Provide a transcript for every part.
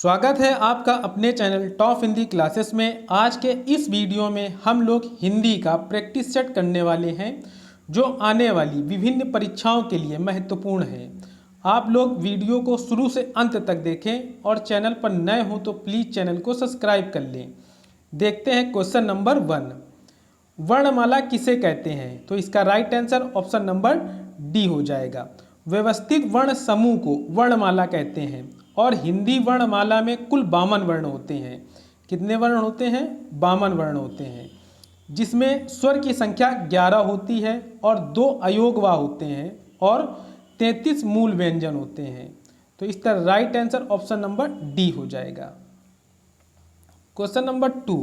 स्वागत है आपका अपने चैनल टॉप हिंदी क्लासेस में। आज के इस वीडियो में हम लोग हिंदी का प्रैक्टिस सेट करने वाले हैं जो आने वाली विभिन्न परीक्षाओं के लिए महत्वपूर्ण है। आप लोग वीडियो को शुरू से अंत तक देखें और चैनल पर नए हो तो प्लीज़ चैनल को सब्सक्राइब कर लें। देखते हैं क्वेश्चन नंबर 1। वर्णमाला किसे कहते हैं? तो इसका right answer option number D हो जाएगा। व्यवस्थित वर्ण समूह को वर्णमाला कहते हैं और हिंदी वर्णमाला में कुल 52 वर्ण होते हैं। कितने वर्ण होते हैं? 52 वर्ण होते हैं, जिसमें स्वर की संख्या 11 होती है और 2 अयोगवा होते हैं और 33 मूल व्यंजन होते हैं। तो इस तरह right answer option number D हो जाएगा। Question number 2।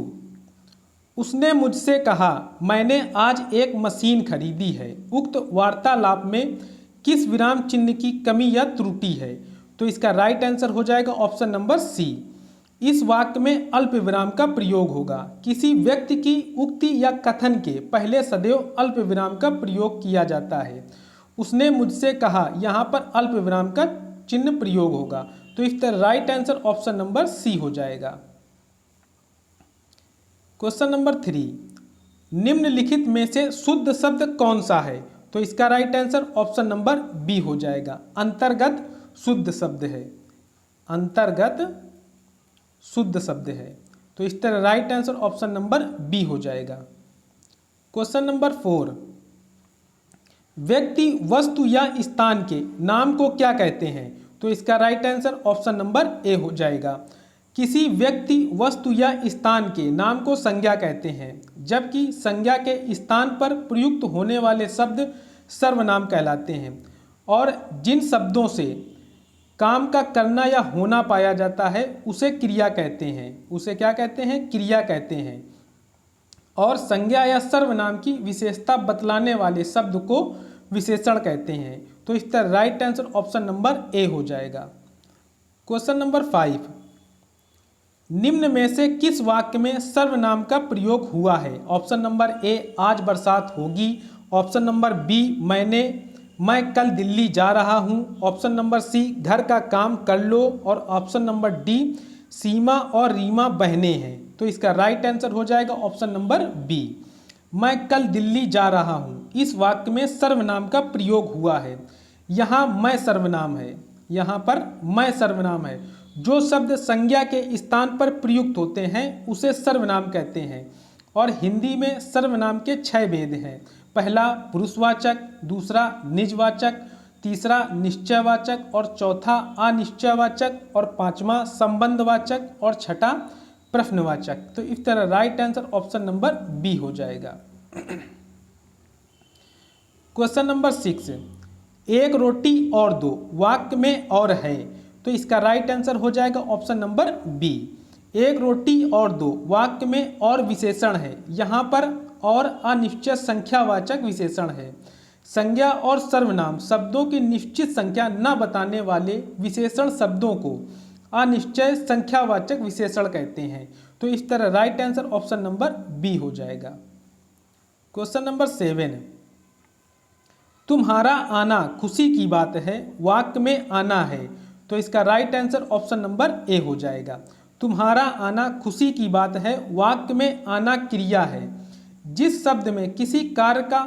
उसने मुझसे कहा, मैंने आज एक मशीन खरीदी है। उक्त वार्तालाप में किस विराम चिन्ह की कमी या त्रुटि है? तो इसका राइट आंसर हो जाएगा ऑप्शन नंबर सी। इस वाक्य में अल्प विराम का प्रयोग होगा। किसी व्यक्ति की उक्ति या कथन के पहले सदैव अल्प विराम का प्रयोग किया जाता है। उसने मुझसे कहा, यहाँ पर अल्प विराम का चिन्ह प्रयोग होगा। तो इस तरह right answer option number C हो जाएगा। Question number 3। निम्नलिखित में से शुद्ध शब्द कौन सा है? तो इसका right answer option number B हो जाएगा। अंतर्गत शुद्ध शब्द है। अंतर्गत शुद्ध शब्द है। तो इस तरह right answer option number B हो जाएगा। Question number 4। व्यक्ति, वस्तु या स्थान के नाम को क्या कहते हैं? तो इसका right answer option number A हो जाएगा। किसी व्यक्ति, वस्तु या स्थान के नाम को संज्ञा कहते हैं, जबकि संज्ञा के स्थान पर प्रयुक्त होने वाले शब्द सर्वनाम कहलाते हैं। और जिन शब्दों से काम का करना या होना पाया जाता है उसे क्रिया कहते हैं। उसे क्या कहते हैं? क्रिया कहते हैं। और संज्ञा या सर्वनाम की विशेषता बतलाने वाले शब्द को विशेषण कहते हैं। तो इस तरह right answer option number A हो जाएगा। Question number 5। निम्न में से किस वाक्य में सर्वनाम का प्रयोग हुआ है? ऑप्शन नंबर ए, आज बरसात होगी। ऑप्शन नंबर बी, मैं कल दिल्ली जा रहा हूँ। ऑप्शन नंबर सी, घर का काम कर लो। और ऑप्शन नंबर डी, सीमा और रीमा बहनें हैं। तो इसका राइट आंसर हो जाएगा ऑप्शन नंबर बी, मैं कल दिल्ली जा रहा हूँ। इस वाक्य में सर्वनाम का प्रयोग हुआ है। यहाँ मैं सर्वनाम है, यहाँ पर मैं सर्वनाम है। जो शब्द संज्ञा के स्थान पर प्रयुक्त होते हैं उसे सर्वनाम कहते हैं। और हिंदी में सर्वनाम के 6 भेद हैं। पहला पुरुषवाचक, दूसरा निजवाचक, तीसरा निश्चयवाचक और चौथा अनिश्चयवाचक और पांचवा संबंधवाचक और छठा प्रश्नवाचक। तो इस तरह right answer option number B हो जाएगा। Question number 6। एक रोटी और दो वाक्य में और है। तो इसका राइट आंसर हो जाएगा ऑप्शन नंबर बी। एक रोटी और दो वाक्य में और विशेषण है। यहाँ पर और अनिश्चित संख्यावाचक विशेषण है। संज्ञा और सर्वनाम शब्दों की निश्चित संख्या न बताने वाले विशेषण शब्दों को अनिश्चय संख्यावाचक विशेषण कहते हैं। तो इस तरह right answer option number B हो जाएगा। Question number 7। तुम्हारा आना खुशी की बात है, वाक्य में आना है। तो इसका right answer option number A हो जाएगा। तुम्हारा आना खुशी की बात है, वाक्य में आना क्रिया है। जिस शब्द में किसी कार्य का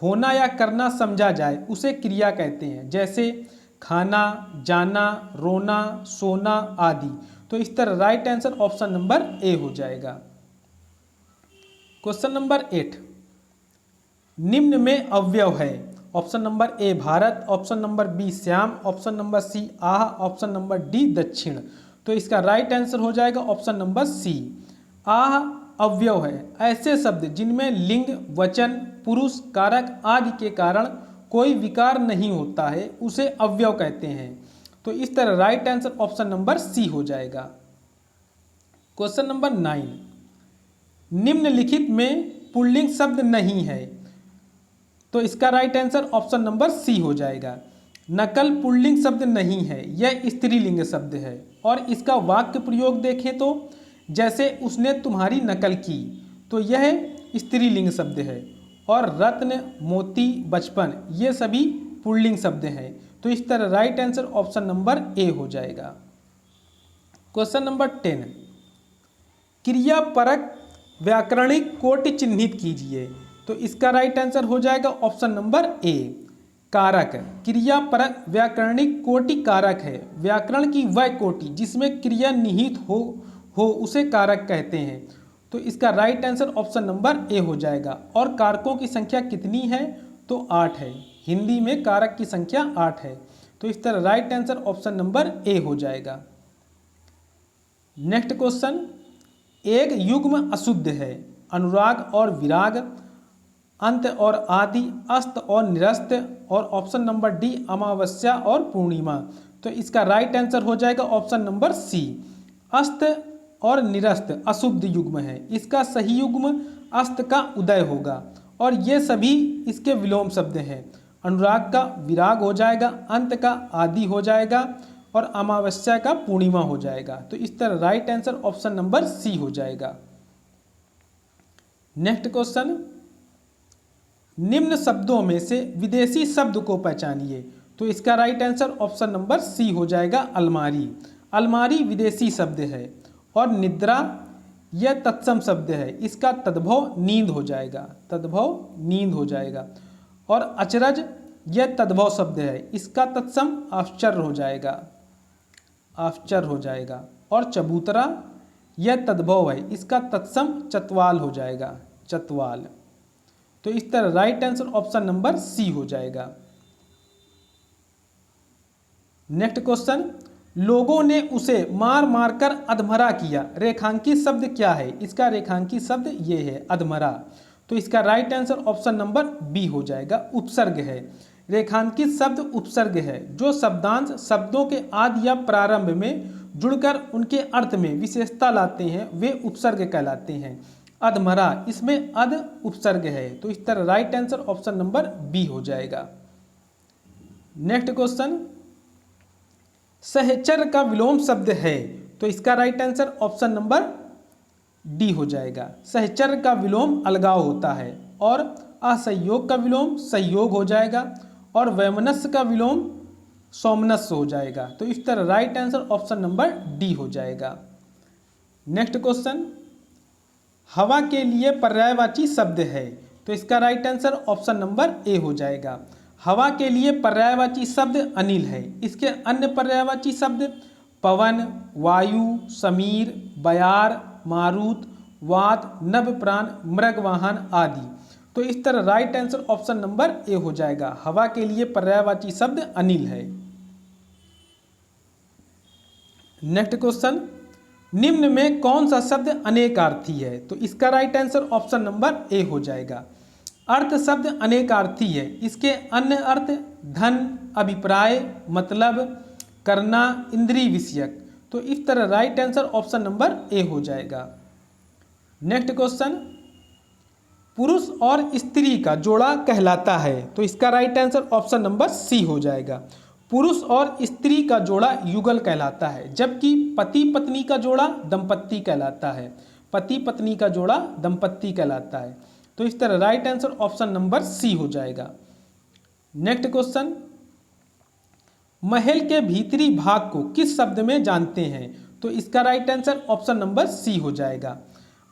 होना या करना समझा जाए उसे क्रिया कहते हैं, जैसे खाना, जाना, रोना, सोना आदि। तो इस तरह right answer option number A हो जाएगा। Question number 8। निम्न में अवयव है। Option number A Bharat, option number B Shyam, option number C आह, ऑप्शन नंबर डी दक्षिण। तो इसका राइट आंसर हो जाएगा ऑप्शन नंबर सी। आह अवयव है। ऐसे शब्द जिनमें लिंग, वचन, पुरुष, कारक आदि के कारण कोई विकार नहीं होता है उसे अवयव कहते हैं। तो इस तरह right answer option number C हो जाएगा। Question number 9। निम्नलिखित में पुल्लिंग शब्द नहीं है। तो इसका right answer option number C हो जाएगा। नकल पुल्लिंग शब्द नहीं है, यह स्त्रीलिंग शब्द है। और इसका वाक्य प्रयोग देखें तो जैसे उसने तुम्हारी नकल की, तो यह स्त्रीलिंग शब्द है। और रत्न, मोती, बचपन ये सभी पुल्लिंग शब्द हैं। तो इस तरह right answer option number A हो जाएगा। क्वेश्चन नंबर 10, क्रियापरक व्याकरणिक कोटि चिन्हित कीजिए। तो इसका राइट आंसर हो जाएगा ऑप्शन नंबर ए, कारक। क्रियापरक व्याकरणिक कोटि कारक है। व्याकरण की वह कोटि जिसमें क्रिया निहित हो उसे कारक कहते हैं। तो इसका right answer option number A हो जाएगा। और कारकों की संख्या कितनी है? तो 8 है। हिंदी में कारक की संख्या 8 है। तो इस तरह right answer option number A हो जाएगा। नेक्स्ट क्वेश्चन, एक युग्म अशुद्ध है। अनुराग और विराग, अंत और आदि, अस्त और निरस्त, और ऑप्शन नंबर डी अमावस्या और पूर्णिमा। तो इसका राइट आंसर हो जाएगा ऑप्शन नंबर सी, अस्त और निरस्त अशुद्ध युग्म है। इसका सही युग्म अस्त का उदय होगा। और ये सभी इसके विलोम शब्द हैं। अनुराग का विराग हो जाएगा, अंत का आदि हो जाएगा, और अमावस्या का पूर्णिमा हो जाएगा। तो इस तरह right answer option number C हो जाएगा। नेक्स्ट क्वेश्चन, निम्न शब्दों में से विदेशी शब्द को पहचानिए। तो इसका right answer option number C हो जाएगा, अलमारी। अलमारी विदेशी शब्द है। और निद्रा यह तत्सम शब्द है। इसका तद्भव नींद हो जाएगा, तद्भव नींद हो जाएगा। और अचरज यह तद्भव शब्द है। इसका तत्सम आश्चर्य हो जाएगा, आश्चर्य हो जाएगा। और चबूतरा यह तद्भव है। इसका तत्सम चतवाल हो जाएगा, चतवाल। तो इस तरह right answer option number C हो जाएगा। नेक्स्ट क्वेश्चन, लोगों ने उसे मार मार कर अधमरा किया। रेखांकित शब्द क्या है? इसका रेखांकित शब्द ये है, अधमरा। तो इसका right answer option number B हो जाएगा, उपसर्ग है। रेखांकित शब्द उपसर्ग है। जो शब्दांश शब्दों के आदि या प्रारंभ में जुड़कर उनके अर्थ में विशेषता लाते हैं वे उपसर्ग कहलाते हैं। अधमरा, इसमें अध उपसर्ग है। तो इस तरह right answer option number B हो जाएगा। नेक्स्ट क्वेश्चन, सहचर का विलोम शब्द है। तो इसका right answer option number D हो जाएगा। सहचर का विलोम अलगाव होता है। और असहयोग का विलोम सहयोग हो जाएगा। और वैमनस्य का विलोम सौमनस्य हो जाएगा। तो इस तरह right answer option number D हो जाएगा। नेक्स्ट क्वेश्चन, हवा के लिए पर्यायवाची शब्द है। तो इसका right answer option number A हो जाएगा। हवा के लिए पर्यायवाची शब्द अनिल है। इसके अन्य पर्यायवाची शब्द पवन, वायु, समीर, बयार, मारुत, वात, नभप्राण, मृगवाहन आदि। तो इस तरह right answer option number A हो जाएगा। हवा के लिए पर्यायवाची शब्द अनिल है। नेक्स्ट क्वेश्चन, निम्न में कौन सा शब्द अनेकार्थी है? तो इसका right answer option number A हो जाएगा। अर्थ शब्द अनेकार्थी है। इसके अन्य अर्थ धन, अभिप्राय, मतलब, करना, इंद्रिय विषयक। तो इस तरह right answer option number A हो जाएगा। नेक्स्ट क्वेश्चन, पुरुष और स्त्री का जोड़ा कहलाता है। तो इसका right answer option number C हो जाएगा। पुरुष और स्त्री का जोड़ा युगल कहलाता है। जबकि पति पत्नी का जोड़ा दंपत्ति कहलाता है। पति पत्नी का जोड़ा दंपत्ति कहलाता है। तो इस तरह right answer option number C हो जाएगा। नेक्स्ट क्वेश्चन, महल के भीतरी भाग को किस शब्द में जानते हैं? तो इसका right answer option number C हो जाएगा।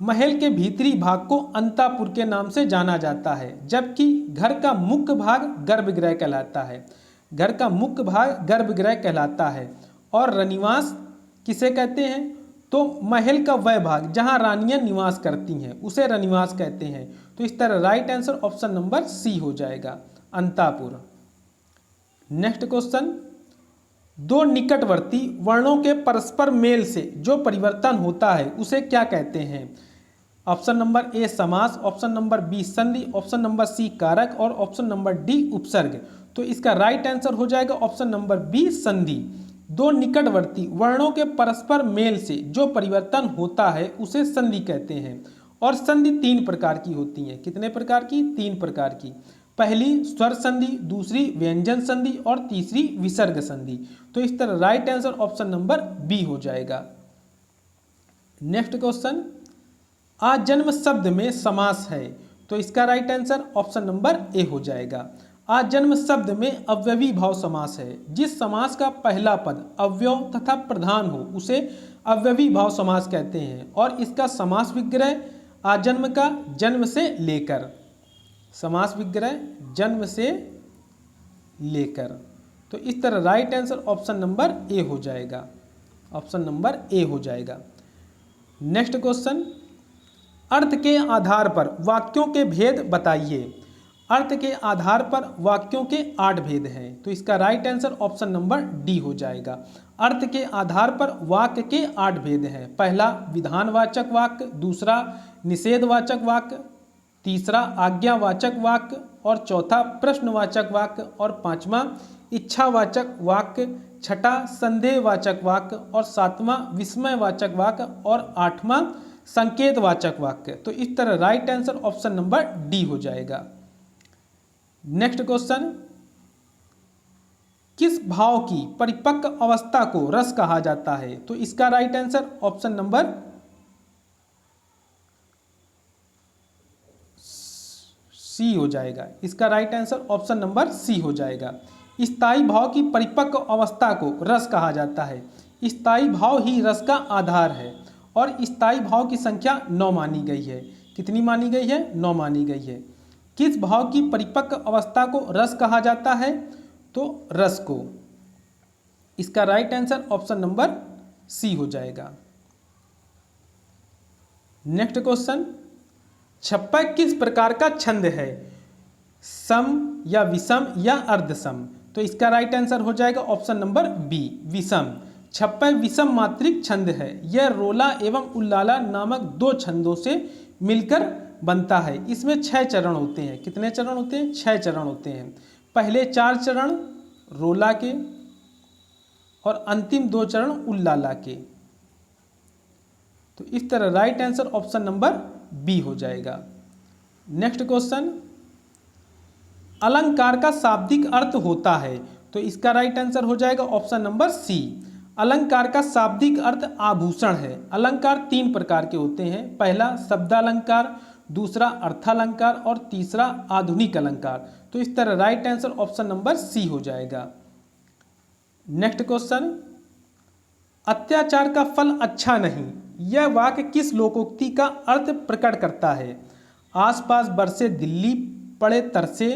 महल के भीतरी भाग को अंतापुर के नाम से जाना जाता है। जबकि घर का मुख्य भाग गर्भगृह कहलाता है। घर का मुख्य भाग गर्भगृह कहलाता है। और रनिवास किसे कहते हैं? तो महल का वह भाग जहां रानियां निवास करती हैं उसे रनिवास कहते हैं। तो इस तरह right answer option number C हो जाएगा, अंतापुर। नेक्स्ट क्वेश्चन, दो निकटवर्ती वर्णों के परस्पर मेल से जो परिवर्तन होता है उसे क्या कहते हैं? ऑप्शन नंबर ए समास, ऑप्शन नंबर बी संधि, ऑप्शन नंबर सी कारक, और ऑप्शन नंबर डी उपसर्ग। तो इसका राइट आंसर हो जाएगा ऑप्शन नंबर बी संधि। दो निकटवर्ती वर्णों के परस्पर मेल से जो परिवर्तन होता है उसे संधि कहते हैं। और संधि 3 प्रकार की होती है। कितने प्रकार की? 3 प्रकार की। पहली स्वर संधि, दूसरी व्यंजन संधि, और तीसरी विसर्ग संधि। तो इस तरह right answer option number B हो जाएगा। नेक्स्ट क्वेश्चन, आजन्म शब्द में समास है। तो इसका right answer option number A हो जाएगा। आजन्म शब्द में अव्ययी भाव समास है। जिस समास का पहला पद अव्यव तथा प्रधान हो उसे अव्ययी भाव समास कहते हैं और इसका समास विग्रह आजन्म का जन्म से लेकर, समास विग्रह जन्म से लेकर। तो इस तरह right answer option number A हो जाएगा, ऑप्शन नंबर ए हो जाएगा। नेक्स्ट क्वेश्चन, अर्थ के आधार पर वाक्यों के भेद बताइए। अर्थ के आधार पर वाक्यों के 8 भेद हैं, तो इसका right answer option number D हो जाएगा। अर्थ के आधार पर वाक्य के 8 भेद हैं। पहला विधानवाचक वाक्य, दूसरा निषेधवाचक वाक्य, तीसरा आज्ञावाचक वाक्य और चौथा प्रश्नवाचक वाक्य और पांचवा इच्छावाचक वाक्य, छठा संदेहवाचक वाक्य और सातवां विस्मयवाचक वाक्य और आठवां संकेतवाचक वाक्य। तो इस तरह right answer option number D हो जाएगा। नेक्स्ट क्वेश्चन, किस भाव की परिपक्व अवस्था को रस कहा जाता है? तो इसका right answer option number C हो जाएगा। इसका right answer option number C हो जाएगा। स्थायी भाव की परिपक्व अवस्था को रस कहा जाता है। स्थायी भाव ही रस का आधार है और स्थायी भाव की संख्या 9 मानी गई है। कितनी मानी गई है? 9 मानी गई है। किस भाव की परिपक्व अवस्था को रस कहा जाता है? तो रस को। इसका right answer option number C हो जाएगा। नेक्स्ट क्वेश्चन, छप्पा किस प्रकार का छंद है? सम या विषम या अर्धसम? तो इसका राइट आंसर हो जाएगा ऑप्शन नंबर बी, विषम। छप्पा विषम मात्रिक छंद है। यह रोला एवं उल्लाला नामक 2 छंदों से मिलकर बनता है। इसमें 6 चरण होते हैं। कितने चरण होते हैं? 6 चरण होते हैं। पहले 4 चरण रोला के और अंतिम 2 चरण उल्लाला के। तो इस तरह right answer option number B हो जाएगा। नेक्स्ट क्वेश्चन, अलंकार का शाब्दिक अर्थ होता है। तो इसका राइट आंसर हो जाएगा ऑप्शन नंबर सी। अलंकार का शाब्दिक अर्थ आभूषण है। अलंकार 3 प्रकार के होते हैं। पहला शब्दालंकार, दूसरा अर्थालंकार और तीसरा आधुनिक अलंकार। तो इस तरह right answer option number C हो जाएगा। नेक्स्ट क्वेश्चन, अत्याचार का फल अच्छा नहीं, यह वाक्य किस लोकोक्ति का अर्थ प्रकट करता है? आसपास बरसे दिल्ली पड़े तरसे,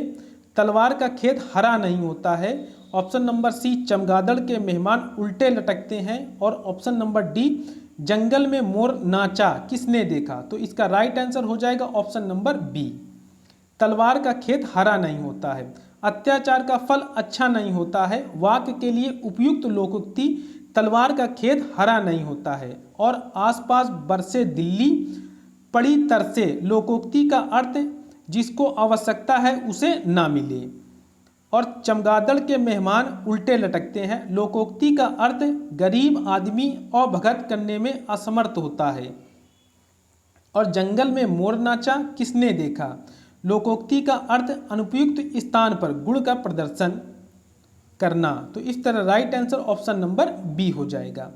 तलवार का खेत हरा नहीं होता है। ऑप्शन नंबर सी, चमगादड़ के मेहमान उल्टे लटकते हैं और ऑप्शन नंबर डी, जंगल में मोर नाचा किसने देखा? तो इसका राइट आंसर हो जाएगा ऑप्शन नंबर बी, तलवार का खेत हरा नहीं होता है। अत्याचार का फल अच्छा नहीं होता है वाक्य के लिए उपयुक्त लोकोक्ति तलवार का खेत हरा नहीं होता है और आसपास बरसे दिल्ली पड़ी तरसे लोकोक्ति का अर्थ जिसको आवश्यकता है उसे ना मिले और चमगादड़ के मेहमान उल्टे लटकते हैं लोकोक्ति का अर्थ गरीब आदमी अवभगत करने में असमर्थ होता है और जंगल में मोर नाचा किसने देखा लोकोक्ति का अर्थ अनुपयुक्त स्थान पर गुण का प्रदर्शन करना। तो इस तरह right answer option number B हो जाएगा।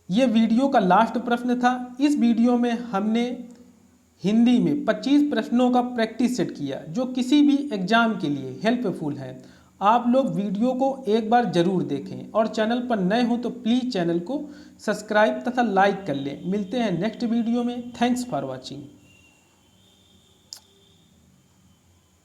ये वीडियो का लास्ट प्रश्न था। इस वीडियो में हमने हिंदी में 25 प्रश्नों का प्रैक्टिस सेट किया जो किसी भी एग्जाम के लिए हेल्पफुल है। आप लोग वीडियो को एक बार जरूर देखें और चैनल पर नए हो तो प्लीज़ चैनल को सब्सक्राइब तथा लाइक कर लें। मिलते हैं नेक्स्ट वीडियो में। Thanks for watching.